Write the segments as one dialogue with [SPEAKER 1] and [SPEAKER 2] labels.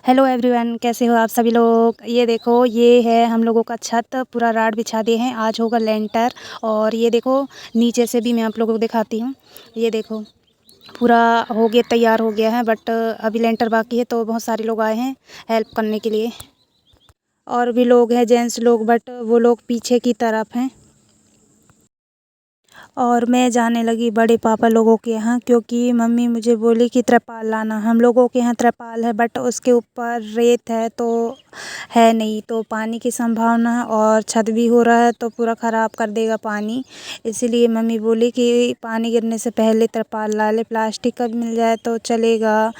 [SPEAKER 1] Hello everyone, कैसे हो आप सभी लोग। ये देखो, ये है हम लोगों का छत। पूरा राड बिछा दिए हैं, आज होगा लेंटर। और ये देखो, नीचे से भी मैं आप लोगों को दिखाती हूँ। ये देखो, पूरा हो गया, तैयार हो गया है, बट अभी लेंटर बाकी है। तो बहुत सारे लोग आए हैं हेल्प करने के लिए। और भी लोग हैं, जेंट्स लोग, बट वो लोग पीछे की तरफ हैं। और मैं जाने लगी बड़े पापा लोगों के यहाँ, क्योंकि मम्मी मुझे बोली कि त्रिपाल लाना। हम लोगों के यहाँ त्रिपाल है, बट उसके ऊपर रेत है तो है नहीं, तो पानी की संभावना है। और छत भी हो रहा है तो पूरा ख़राब कर देगा पानी। इसीलिए मम्मी बोली कि पानी गिरने से पहले त्रिपाल ला ले। प्लास्टिक का भी मिल जाए तो चलेगा।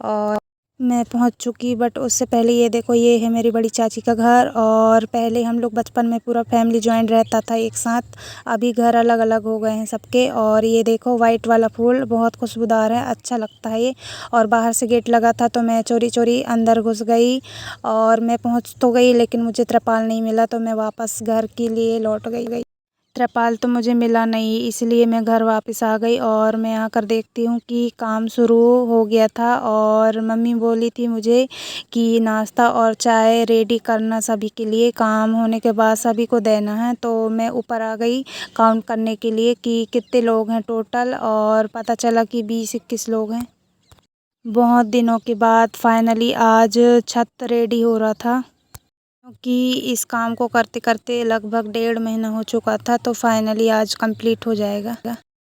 [SPEAKER 1] और मैं पहुंच चुकी, बट उससे पहले ये देखो, ये है मेरी बड़ी चाची का घर। और पहले हम लोग बचपन में पूरा फैमिली ज्वाइंट रहता था एक साथ। अभी घर अलग अलग हो गए हैं सबके। और ये देखो, वाइट वाला फूल बहुत खुशबूदार है, अच्छा लगता है ये। और बाहर से गेट लगा था तो मैं चोरी चोरी अंदर घुस गई। और मैं पहुंच तो गई, लेकिन मुझे त्रिपाल नहीं मिला, तो मैं वापस घर के लिए लौट गई। त्रिपाल तो मुझे मिला नहीं, इसलिए मैं घर वापस आ गई। और मैं आकर देखती हूँ कि काम शुरू हो गया था। और मम्मी बोली थी मुझे कि नाश्ता और चाय रेडी करना सभी के लिए, काम होने के बाद सभी को देना है। तो मैं ऊपर आ गई काउंट करने के लिए कि कितने लोग हैं टोटल। और पता चला कि 20-21 लोग हैं। बहुत दिनों के बाद फाइनली आज छत रेडी हो रहा था, क्योंकि इस काम को करते करते लगभग 1.5 महीना हो चुका था। तो फाइनली आज कंप्लीट हो जाएगा।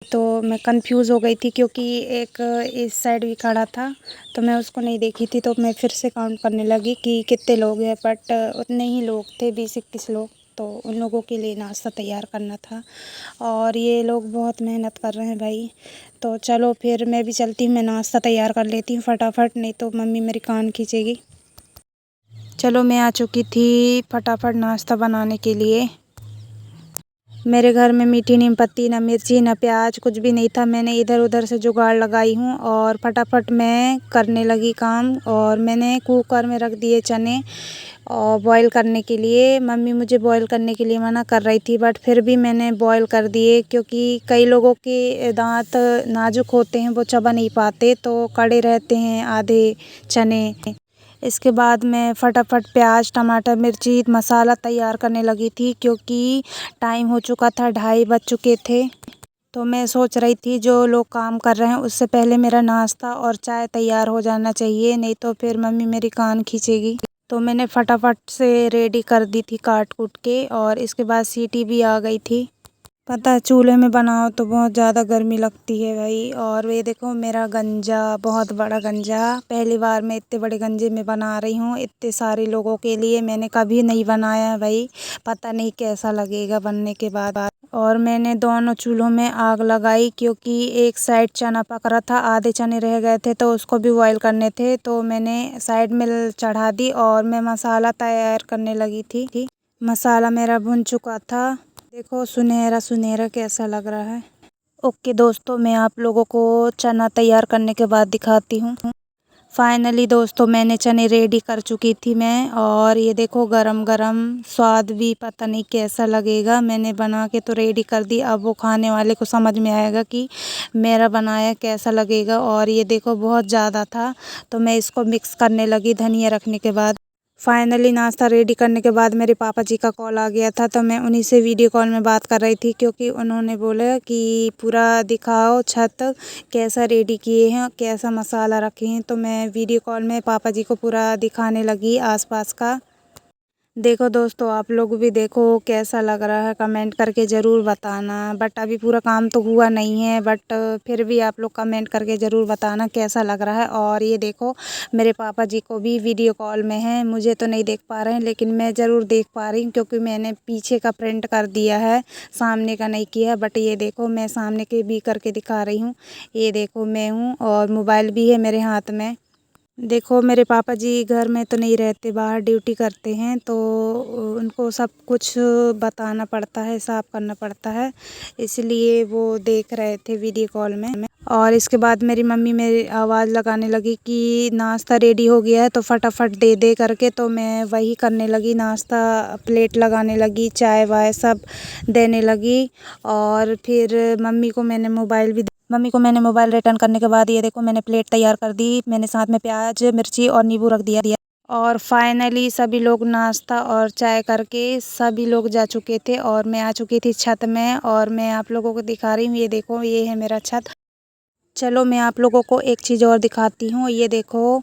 [SPEAKER 1] तो मैं कंफ्यूज हो गई थी, क्योंकि एक इस साइड भी खड़ा था तो मैं उसको नहीं देखी थी। तो मैं फिर से काउंट करने लगी कि कितने लोग हैं, बट उतने ही लोग थे, 20-21 लोग। तो उन लोगों के लिए नाश्ता तैयार करना था। और ये लोग बहुत मेहनत कर रहे हैं भाई। तो चलो फिर मैं भी चलती हूँ, मैं नाश्ता तैयार कर लेती हूँ फटाफट, नहीं तो मम्मी मेरी कान खींचेगी। चलो, मैं आ चुकी थी फटाफट नाश्ता बनाने के लिए। मेरे घर में मीठी नीम पत्ती, ना मिर्ची, ना प्याज, कुछ भी नहीं था। मैंने इधर उधर से जुगाड़ लगाई हूँ और फटाफट मैं करने लगी काम। और मैंने कुकर में रख दिए चने और बॉईल करने के लिए। मम्मी मुझे बॉईल करने के लिए मना कर रही थी, बट फिर भी मैंने बॉईल कर दिए, क्योंकि कई लोगों के दांत नाजुक होते हैं, वो चबा नहीं पाते, तो कड़े रहते हैं आधे चने। इसके बाद मैं फटाफट प्याज, टमाटर, मिर्ची, मसाला तैयार करने लगी थी, क्योंकि टाइम हो चुका था, 2:30 बज चुके थे। तो मैं सोच रही थी जो लोग काम कर रहे हैं उससे पहले मेरा नाश्ता और चाय तैयार हो जाना चाहिए, नहीं तो फिर मम्मी मेरी कान खींचेगी। तो मैंने फटाफट से रेडी कर दी थी काट कूट के। और इसके बाद सीटी भी आ गई थी। पता है, चूल्हे में बनाओ तो बहुत ज़्यादा गर्मी लगती है भाई। और ये देखो, मेरा गंजा, बहुत बड़ा गंजा। पहली बार मैं इतने बड़े गंजे में बना रही हूँ, इतने सारे लोगों के लिए। मैंने कभी नहीं बनाया है भाई, पता नहीं कैसा लगेगा बनने के बाद। और मैंने दोनों चूल्हों में आग लगाई, क्योंकि एक साइड चना पक रहा था, आधे चने रह गए थे, तो उसको भी बॉईल करने थे। तो मैंने साइड में चढ़ा दी और मैं मसाला तैयार करने लगी थी। मसाला मेरा भुन चुका था, देखो सुनहरा सुनहरा कैसा लग रहा है। ओके दोस्तों, मैं आप लोगों को चना तैयार करने के बाद दिखाती हूँ। फाइनली दोस्तों, मैंने चने रेडी कर चुकी थी मैं। और ये देखो, गरम गरम, स्वाद भी पता नहीं कैसा लगेगा। मैंने बना के तो रेडी कर दी, अब वो खाने वाले को समझ में आएगा कि मेरा बनाया कैसा लगेगा। और ये देखो, बहुत ज़्यादा था, तो मैं इसको मिक्स करने लगी धनिया रखने के बाद। फाइनली नाश्ता रेडी करने के बाद मेरे पापा जी का कॉल आ गया था, तो मैं उन्हीं से वीडियो कॉल में बात कर रही थी, क्योंकि उन्होंने बोला कि पूरा दिखाओ छत कैसा रेडी किए हैं, कैसा मसाला रखे हैं। तो मैं वीडियो कॉल में पापा जी को पूरा दिखाने लगी आसपास का। देखो दोस्तों, आप लोग भी देखो कैसा लग रहा है, कमेंट करके ज़रूर बताना। बट अभी पूरा काम तो हुआ नहीं है, बट फिर भी आप लोग कमेंट करके ज़रूर बताना कैसा लग रहा है। और ये देखो, मेरे पापा जी को भी वीडियो कॉल में हैं, मुझे तो नहीं देख पा रहे हैं, लेकिन मैं ज़रूर देख पा रही हूँ, क्योंकि मैंने पीछे का प्रिंट कर दिया है, सामने का नहीं किया है। बट ये देखो, मैं सामने के भी करके दिखा रही हूँ। ये देखो, मैं हूँ और मोबाइल भी है मेरे हाथ में। देखो, मेरे पापा जी घर में तो नहीं रहते, बाहर ड्यूटी करते हैं, तो उनको सब कुछ बताना पड़ता है, साफ़ करना पड़ता है, इसलिए वो देख रहे थे वीडियो कॉल में। और इसके बाद मेरी मम्मी मेरी आवाज़ लगाने लगी कि नाश्ता रेडी हो गया है, तो फटाफट दे दे करके। तो मैं वही करने लगी, नाश्ता प्लेट लगाने लगी, चाय वाय सब देने लगी। और फिर मम्मी को मैंने मम्मी को मैंने मोबाइल रिटर्न करने के बाद ये देखो मैंने प्लेट तैयार कर दी। मैंने साथ में प्याज, मिर्ची और नींबू रख दिया और फाइनली सभी लोग नाश्ता और चाय करके सभी लोग जा चुके थे और मैं आ चुकी थी छत में और मैं आप लोगों को दिखा रही हूँ। ये देखो ये है मेरा छत। चलो मैं आप लोगों को एक चीज़ और दिखाती हूँ। ये देखो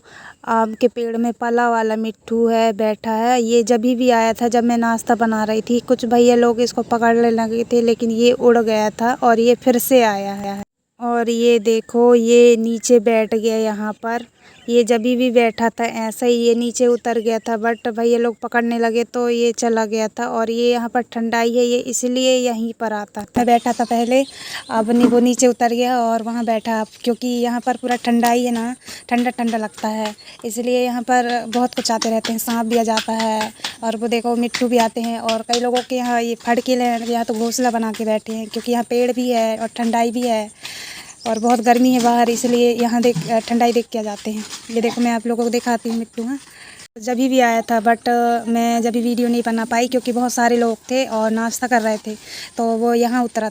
[SPEAKER 1] आम के पेड़ में पला वाला मिट्ठू है, बैठा है। ये जब भी आया था जब मैं नाश्ता बना रही थी। कुछ भैया लोग इसको पकड़ने लगे थे लेकिन ये उड़ गया था और ये फिर से आया है। और ये देखो ये नीचे बैठ गया यहाँ पर। ये जब भी बैठा था ऐसा ही ये नीचे उतर गया था, बट भैया लोग पकड़ने लगे तो ये चला गया था। और ये यहाँ पर ठंडाई है, ये इसलिए यहीं पर आता था। बैठा था पहले, अब वो नीचे उतर गया और वहाँ बैठा, क्योंकि यहाँ पर पूरा ठंडाई है ना, ठंडा ठंडा लगता है, इसलिए यहाँ पर बहुत कुछ आते रहते हैं। सांप भी आ जाता है और वो देखो मिट्ठू भी आते हैं। और कई लोगों के यहाँ ये फड़के यहाँ तो घोंसला बना के बैठे हैं, क्योंकि यहाँ पेड़ भी है और ठंडाई भी है और बहुत गर्मी है बाहर, इसलिए यहाँ ठंडाई देख के आ जाते हैं। ये देखो मैं आप लोगों को दिखाती हूँ मिट्ठू। हाँ जब भी आया था, बट मैं जब वीडियो नहीं बना पाई क्योंकि बहुत सारे लोग थे और नाश्ता कर रहे थे। तो वो यहाँ उतरा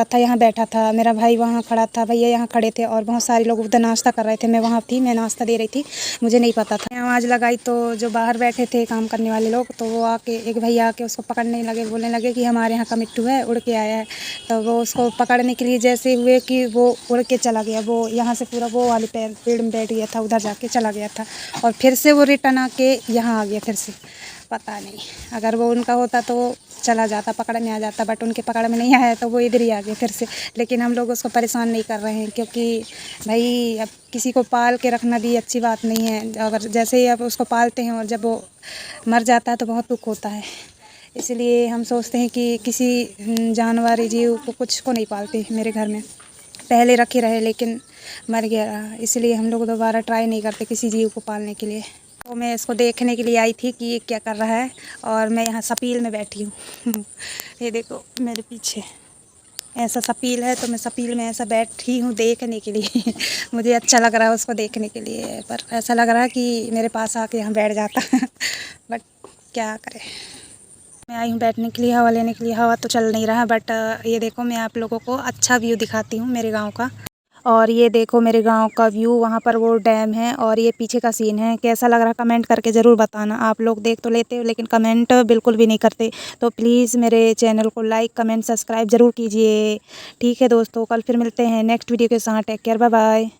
[SPEAKER 1] था, यहाँ बैठा था। मेरा भाई वहाँ खड़ा था, भैया यहाँ खड़े थे और बहुत सारे लोग उधर नाश्ता कर रहे थे। मैं वहाँ थी, मैं नाश्ता दे रही थी, मुझे नहीं पता था। आवाज़ लगाई तो जो बाहर बैठे थे काम करने वाले लोग, तो वो आके एक भैया आके उसको पकड़ने लगे, बोलने लगे कि हमारे यहाँ का मिट्ठू है, उड़ के आया है। तो वो उसको पकड़ने के लिए जैसे हुए कि वो उड़ के चला गया। वो यहाँ से पूरा वो वाले पेड़ में बैठ गया था, उधर जाके चला गया था और फिर से वो रिटर्न आके यहाँ आ गया फिर से। पता नहीं, अगर वो उनका होता तो चला जाता, पकड़ में आ जाता, बट उनके पकड़ में नहीं आया तो वो इधर ही आ गए फिर से। लेकिन हम लोग उसको परेशान नहीं कर रहे हैं, क्योंकि भाई अब किसी को पाल के रखना भी अच्छी बात नहीं है। अगर जैसे ही अब उसको पालते हैं और जब वो मर जाता है तो बहुत दुख होता है। इसलिए हम सोचते हैं कि किसी जानवर जीव को कुछ को नहीं पालते। मेरे घर में पहले रखे रहे लेकिन मर गया, इसलिए हम लोग दोबारा ट्राई नहीं करते किसी जीव को पालने के लिए। तो मैं इसको देखने के लिए आई थी कि ये क्या कर रहा है, और मैं यहाँ सपील में बैठी हूँ। ये देखो मेरे पीछे ऐसा सपील है, तो मैं सपील में ऐसा बैठी हूँ देखने के लिए। मुझे अच्छा लग रहा है उसको देखने के लिए, पर ऐसा लग रहा है कि मेरे पास आके यहाँ बैठ जाता। बट क्या करें, मैं आई हूँ बैठने के लिए, हवा लेने के लिए। हवा तो चल नहीं रहा, बट ये देखो मैं आप लोगों को अच्छा व्यू दिखाती हूँ मेरे गांव का। और ये देखो मेरे गांव का व्यू, वहाँ पर वो डैम है और ये पीछे का सीन है। कैसा लग रहा कमेंट करके ज़रूर बताना। आप लोग देख तो लेते हो लेकिन कमेंट बिल्कुल भी नहीं करते, तो प्लीज़ मेरे चैनल को लाइक कमेंट सब्सक्राइब ज़रूर कीजिए। ठीक है दोस्तों, कल फिर मिलते हैं नेक्स्ट वीडियो के साथ। Take care, bye bye.